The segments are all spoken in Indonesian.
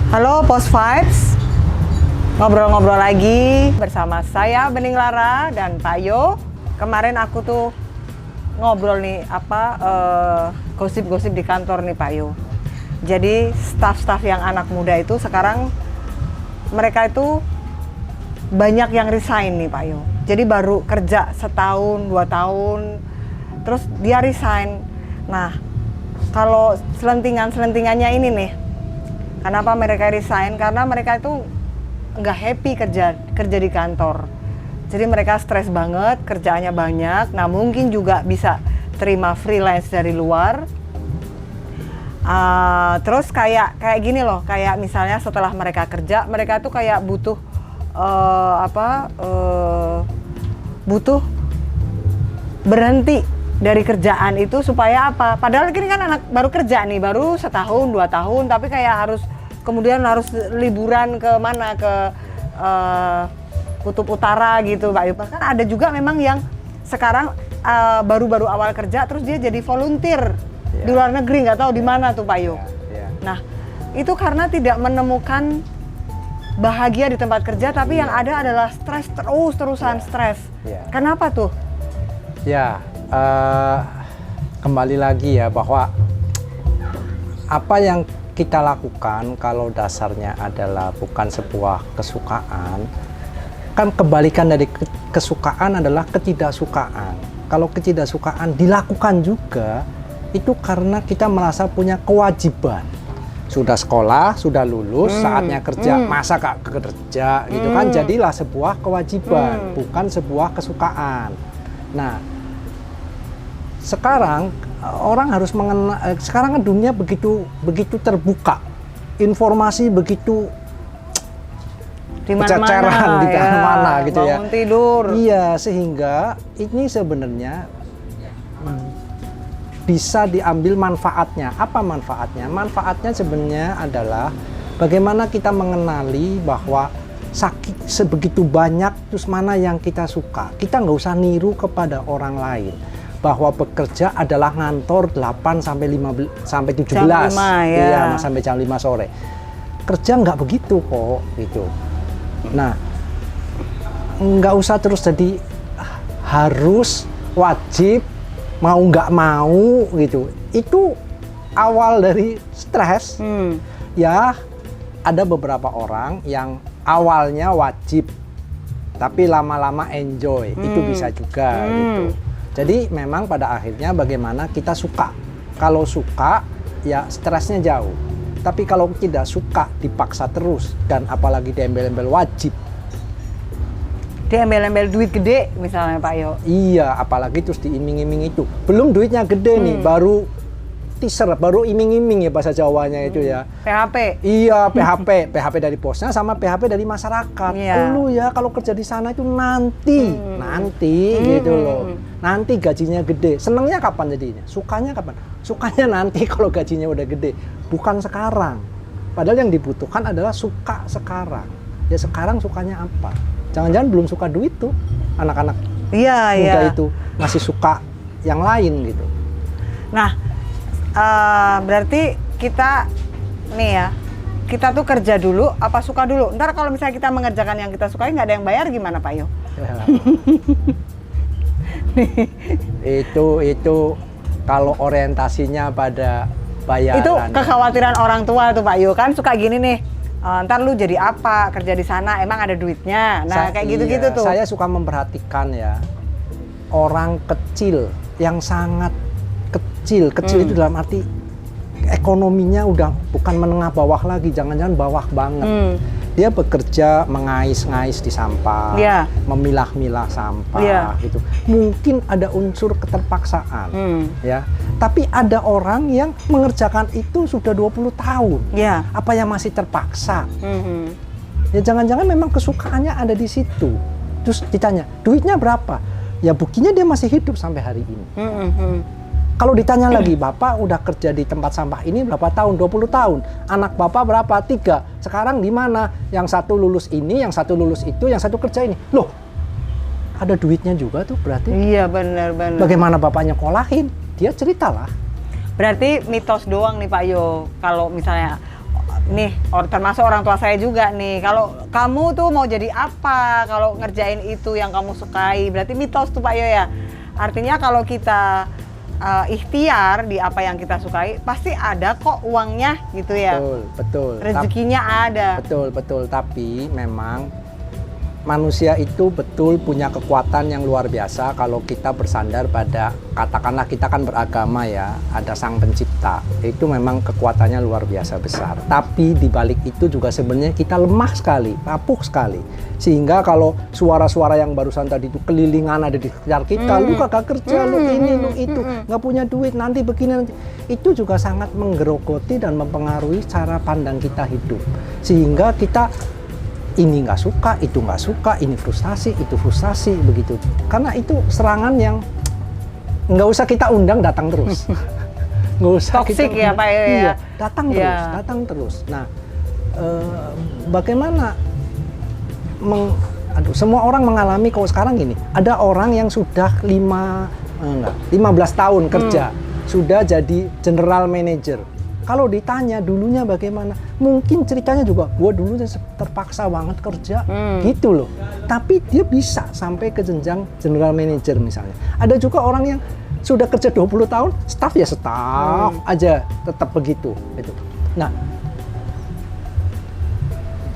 Halo Post Vibes, ngobrol-ngobrol lagi bersama saya Bening Lara dan Pak Yo. Kemarin aku tuh ngobrol nih gosip-gosip di kantor nih Pak Yo. Jadi staff-staff yang anak muda itu sekarang mereka itu banyak yang resign nih Pak Yo. Jadi baru kerja setahun, 2 tahun, terus dia resign. Nah, kalau selentingannya ini nih, kenapa mereka resign? Karena mereka itu nggak happy kerja di kantor. Jadi mereka stres banget, kerjaannya banyak. Nah mungkin juga bisa terima freelance dari luar. Terus kayak gini loh, kayak misalnya setelah mereka kerja, mereka tuh kayak butuh butuh berhenti dari kerjaan itu supaya apa? Padahal ini kan anak baru kerja nih, baru setahun 2 tahun, tapi kayak harus kemudian harus liburan ke mana, ke Kutub Utara gitu Pak Yu. Bahkan ada juga memang yang sekarang baru-baru awal kerja terus dia jadi volunteer di luar negeri, nggak tahu di mana tuh Pak Yu. Nah itu karena tidak menemukan bahagia di tempat kerja, tapi yang ada adalah stres, terus-terusan stres. Kenapa tuh? Kembali lagi ya, bahwa apa yang kita lakukan kalau dasarnya adalah bukan sebuah kesukaan, kan kebalikan dari kesukaan adalah ketidaksukaan. Kalau ketidaksukaan dilakukan juga, itu karena kita merasa punya kewajiban. Sudah sekolah, sudah lulus, saatnya kerja, masa gak kerja gitu kan, jadilah sebuah kewajiban, bukan sebuah kesukaan. Nah, sekarang orang harus mengenal, sekarang kan dunia begitu terbuka, informasi begitu dimana-mana, di mana gitu ya. Bangun tidur. Iya, sehingga ini sebenarnya bisa diambil manfaatnya. Apa manfaatnya? Manfaatnya sebenarnya adalah bagaimana kita mengenali bahwa sakit sebegitu banyak, terus mana yang kita suka. Kita nggak usah niru kepada orang lain bahwa bekerja adalah ngantor 8 sampai 17. Jam 5, ya. Iya, sampai jam 5 sore. Kerja nggak begitu kok gitu. Nah, nggak usah terus jadi harus, wajib, mau nggak mau gitu. Itu awal dari stres. Ya, ada beberapa orang yang awalnya wajib tapi lama-lama enjoy. Itu bisa juga gitu. Jadi memang pada akhirnya bagaimana kita suka. Kalau suka ya stresnya jauh. Tapi kalau tidak suka dipaksa terus, dan apalagi diembel-embel wajib. Diembel-embel duit gede misalnya Pak Yo. Iya, apalagi terus diiming-iming itu. Belum duitnya gede nih, baru teaser, baru iming-iming ya bahasa Jawanya itu ya. PHP. Iya, PHP dari bosnya sama PHP dari masyarakat. Lu ya kalau kerja di sana itu nanti gitu loh. Nanti gajinya gede. Senangnya kapan jadinya? Sukanya kapan? Sukanya nanti kalau gajinya udah gede, bukan sekarang. Padahal yang dibutuhkan adalah suka sekarang. Ya sekarang sukanya apa? Jangan-jangan belum suka duit tuh anak-anak muda itu, masih suka yang lain gitu. Nah, berarti kita nih ya, kita tuh kerja dulu apa suka dulu? Ntar kalau misalnya kita mengerjakan yang kita sukai nggak ada yang bayar gimana Pak Yo? Itu kalau orientasinya pada bayaran. Itu kekhawatiran orang tua tuh Pak Yo, kan suka gini nih. Ntar lu jadi apa kerja di sana, emang ada duitnya. Nah kayak gitu-gitu tuh. Saya suka memperhatikan ya orang kecil yang sangat kecil itu dalam arti ekonominya udah bukan menengah bawah lagi, jangan-jangan bawah banget. Dia bekerja mengais-ngais di sampah, memilah-milah sampah gitu. Mungkin ada unsur keterpaksaan, ya. Tapi ada orang yang mengerjakan itu sudah 20 tahun. Apa yang masih terpaksa? Ya jangan-jangan memang kesukaannya ada di situ. Terus ditanya, duitnya berapa? Ya buktinya dia masih hidup sampai hari ini. Kalau ditanya lagi, Bapak udah kerja di tempat sampah ini berapa tahun? 20 tahun. Anak Bapak berapa? 3. Sekarang di mana? Yang satu lulus ini, yang satu lulus itu, yang satu kerja ini. Loh, ada duitnya juga tuh berarti. Iya, benar. Bagaimana Bapaknya nyekolahin? Dia ceritalah. Berarti mitos doang nih Pak Yo. Kalau misalnya nih, termasuk orang tua saya juga nih. Kalau kamu tuh mau jadi apa kalau ngerjain itu yang kamu sukai? Berarti mitos tuh Pak Yo ya. Artinya kalau kita ikhtiar di apa yang kita sukai, pasti ada kok uangnya gitu ya. Betul. Rezekinya ada. Betul. Tapi memang manusia itu betul punya kekuatan yang luar biasa kalau kita bersandar pada, katakanlah kita kan beragama ya, ada Sang Pencipta. Itu memang kekuatannya luar biasa besar. Tapi di balik itu juga sebenarnya kita lemah sekali, rapuh sekali. Sehingga kalau suara-suara yang barusan tadi itu kelilingan ada di sekitar kita, lu kagak kerja, lu ini, lu itu, nggak punya duit, nanti begini, nanti. Itu juga sangat menggerogoti dan mempengaruhi cara pandang kita hidup. Sehingga kita ini nggak suka, itu nggak suka, ini frustasi, itu frustasi, begitu. Karena itu serangan yang nggak usah kita undang, datang terus. Nggak usah Toxic kita ya Pak Yo ya? Iya, datang terus. Nah, bagaimana semua orang mengalami kalau sekarang gini, ada orang yang sudah 15 tahun kerja, sudah jadi general manager. Kalau ditanya dulunya bagaimana, mungkin ceritanya juga, gua dulu terpaksa banget kerja, gitu loh. Tapi dia bisa sampai ke jenjang general manager misalnya. Ada juga orang yang sudah kerja 20 tahun, staff ya staff aja, tetap begitu. Gitu. Nah,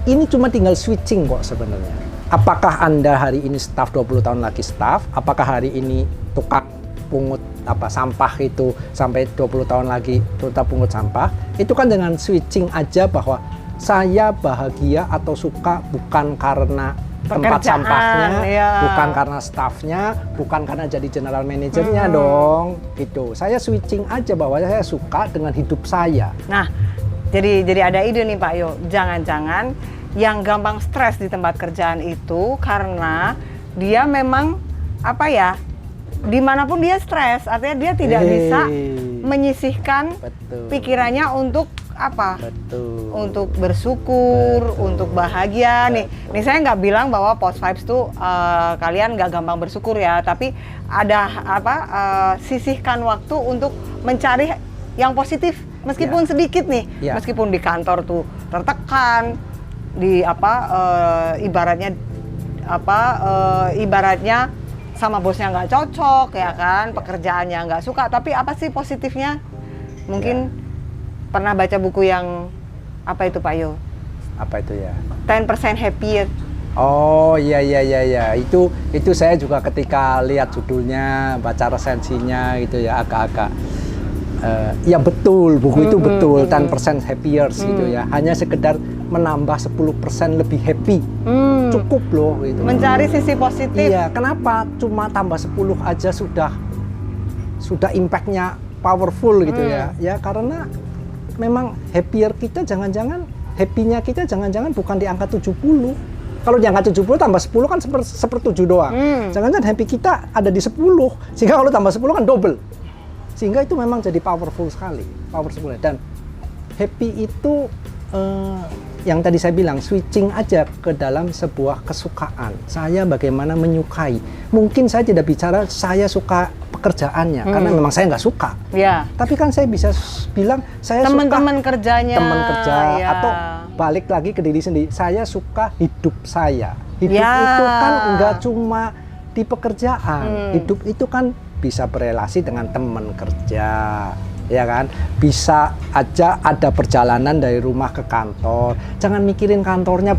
ini cuma tinggal switching kok sebenarnya. Apakah Anda hari ini staff 20 tahun lagi staff, apakah hari ini tukang pungut sampah itu sampai 20 tahun lagi tetap pungut sampah, itu kan dengan switching aja bahwa saya bahagia atau suka bukan karena tempat sampahnya, bukan karena staffnya, bukan karena jadi general manajernya dong, gitu. Saya switching aja bahwa saya suka dengan hidup saya. Nah, jadi ada ide nih Pak Yo, jangan-jangan yang gampang stres di tempat kerjaan itu karena dia memang dimanapun dia stres, artinya dia tidak bisa menyisihkan pikirannya untuk untuk bersyukur, untuk bahagia. Nih saya nggak bilang bahwa post vibes tuh kalian nggak gampang bersyukur ya, tapi ada sisihkan waktu untuk mencari yang positif meskipun sedikit nih, meskipun di kantor tuh tertekan, di ibaratnya sama bosnya nggak cocok ya kan, pekerjaannya nggak suka, tapi apa sih positifnya? Mungkin pernah baca buku yang apa itu Pak Yo? Apa itu ya? 10% Happier. Oh iya, itu saya juga ketika lihat judulnya, baca resensinya gitu ya, agak-agak ya betul, buku itu betul, 10% Happier gitu ya, hanya sekedar menambah 10% lebih happy, cukup loh gitu. Mencari sisi positif. Iya, kenapa cuma tambah 10 aja sudah impact-nya powerful gitu ya. Ya karena memang happier kita jangan-jangan, happy-nya kita jangan-jangan bukan di angka 70. Kalau di angka 70 tambah 10 kan sepertujuh doang. Jangan-jangan happy kita ada di 10, sehingga kalau tambah 10 kan double. Sehingga itu memang jadi powerful sekali, powerful. Dan happy itu yang tadi saya bilang, switching aja ke dalam sebuah kesukaan. Saya bagaimana menyukai. Mungkin saya tidak bicara saya suka pekerjaannya, karena memang saya nggak suka. Ya. Tapi kan saya bisa bilang saya teman-teman suka kerjanya, teman kerja, ya. atau balik lagi ke diri sendiri. Saya suka hidup saya. Hidup itu kan nggak cuma di pekerjaan. Hidup itu kan bisa berelasi dengan teman kerja. Ya kan, bisa aja ada perjalanan dari rumah ke kantor. Jangan mikirin kantornya,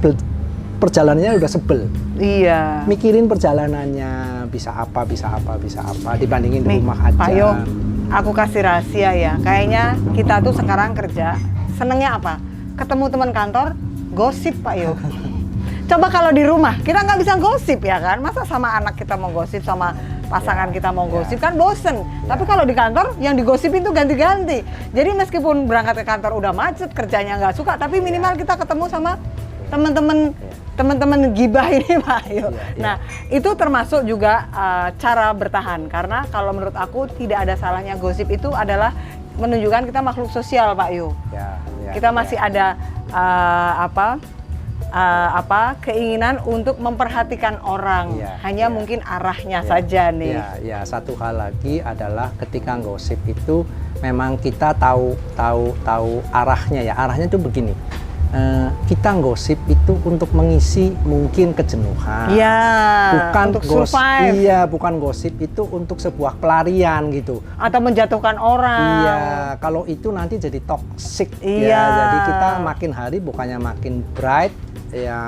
perjalanannya udah sebel. Iya. Mikirin perjalanannya, bisa apa dibandingin di rumah aja. Pak Yo, aku kasih rahasia ya. Kayaknya kita tuh sekarang kerja, senengnya apa? Ketemu teman kantor, gosip Pak Yo. Coba kalau di rumah, kita nggak bisa gosip ya kan? Masa sama anak kita mau gosip, sama pasangan kita mau gosip kan bosen. Tapi kalau di kantor yang digosipin tuh ganti-ganti. Jadi meskipun berangkat ke kantor udah macet, kerjanya nggak suka, tapi minimal kita ketemu sama teman-teman gibah ini Pak Yo. Nah itu termasuk juga cara bertahan, karena kalau menurut aku tidak ada salahnya gosip, itu adalah menunjukkan kita makhluk sosial Pak Yo. Kita masih ada keinginan untuk memperhatikan orang, hanya mungkin arahnya saja nih. Satu hal lagi adalah ketika gosip itu memang kita tahu arahnya ya. Arahnya itu begini. kita gosip itu untuk mengisi mungkin kejenuhan. Iya. Bukan Untuk gosip, survive. iya, bukan gosip itu untuk sebuah pelarian gitu. Atau menjatuhkan orang. Iya, kalau itu nanti jadi toxic Iya. ya. Jadi kita makin hari bukannya makin bright, ya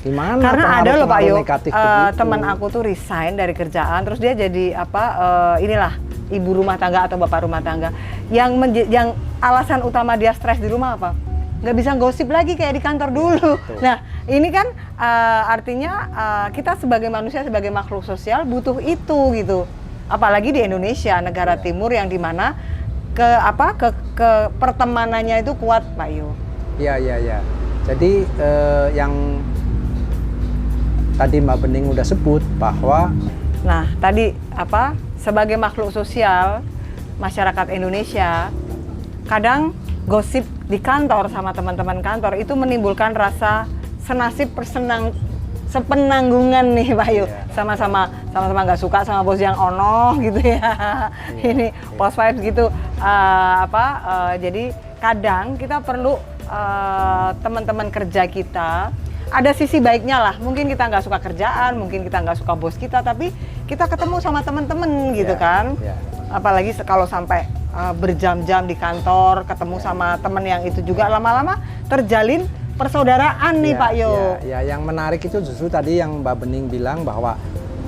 gimana? Karena ada loh Pak Yo, negatif begitu. teman aku tuh resign dari kerjaan, terus dia jadi inilah ibu rumah tangga atau bapak rumah tangga. Yang alasan utama dia stres di rumah apa? Nggak bisa gosip lagi kayak di kantor dulu. Betul. Nah ini kan artinya kita sebagai manusia, sebagai makhluk sosial butuh itu gitu. Apalagi di Indonesia, negara timur yang dimana ke pertemanannya itu kuat Pak Yo. Iya. Jadi yang tadi Mbak Bening udah sebut bahwa Nah, tadi sebagai makhluk sosial masyarakat Indonesia, kadang gosip di kantor sama teman-teman kantor itu menimbulkan rasa senasib sepenanggungan nih Pak Yu. Iya. Sama-sama nggak suka sama bos yang ono gitu ya. Ini post vibes gitu. Jadi kadang kita perlu teman-teman kerja kita ada sisi baiknya lah. Mungkin kita nggak suka kerjaan, mungkin kita nggak suka bos kita, tapi kita ketemu sama teman-teman gitu kan. Apalagi kalau sampai berjam-jam di kantor, ketemu sama teman yang itu juga lama-lama terjalin persaudaraan nih Pak Yo. Ya, yang menarik itu justru tadi yang Mbak Bening bilang bahwa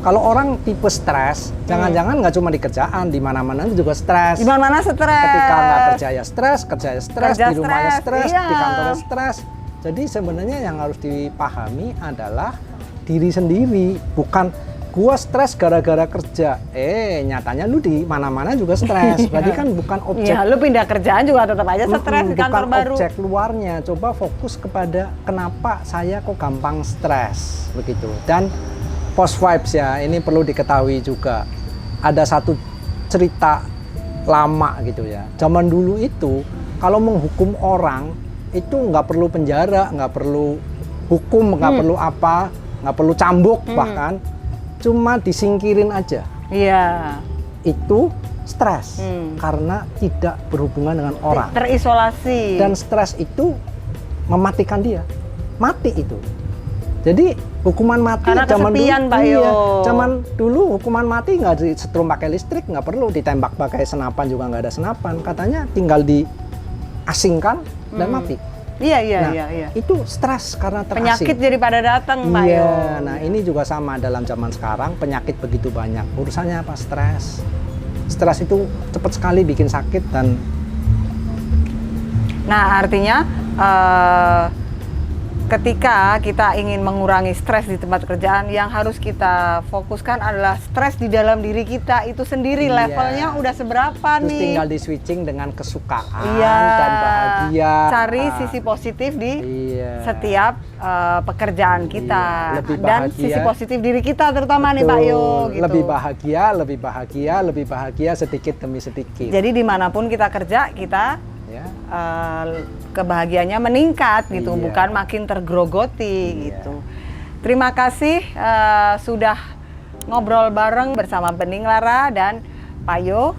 kalau orang tipe stres, jangan-jangan nggak cuma di kerjaan, di mana-mana juga stres. Di mana-mana stres. Ketika nggak kerja ya stres, di rumahnya stres, iya. di kantornya stres. Jadi sebenarnya yang harus dipahami adalah diri sendiri, bukan gua stres gara-gara kerja. Nyatanya lu di mana-mana juga stres. Berarti kan bukan objek. Iya, lu pindah kerjaan juga tetap aja stres di kantor baru. Bukan objek luarnya. Coba fokus kepada kenapa saya kok gampang stres begitu. Dan post vibes ya, ini perlu diketahui juga. Ada satu cerita lama gitu ya. Zaman dulu itu kalau menghukum orang itu nggak perlu penjara, nggak perlu hukum, nggak perlu apa, nggak perlu cambuk bahkan, cuma disingkirin aja. Iya. Itu stres karena tidak berhubungan dengan orang. Terisolasi. Dan stres itu mematikan dia, mati itu. Jadi hukuman mati karena zaman dulu, Pak Yo. Zaman dulu hukuman mati nggak disetrum pakai listrik, nggak perlu ditembak pakai senapan juga nggak ada senapan. Katanya tinggal diasingkan dan mati. Iya. Itu stres karena terasing. Penyakit jadi pada datang, Pak Yo. Nah ini juga sama dalam zaman sekarang, penyakit begitu banyak. Urusannya apa? Stres. Stres itu cepat sekali bikin sakit dan. Nah artinya ketika kita ingin mengurangi stres di tempat kerjaan, yang harus kita fokuskan adalah stres di dalam diri kita itu sendiri. Levelnya udah seberapa terus nih? Tinggal di switching dengan kesukaan Iya. dan bahagia. Cari sisi positif di setiap pekerjaan kita. Lebih dan bahagia. sisi positif diri kita terutama nih Pak Yo. Gitu. Lebih bahagia sedikit demi sedikit. Jadi dimanapun kita kerja, kita kebahagiaannya meningkat gitu, bukan makin tergrogoti gitu. Terima kasih sudah ngobrol bareng bersama Bening Lara dan Pak Yo.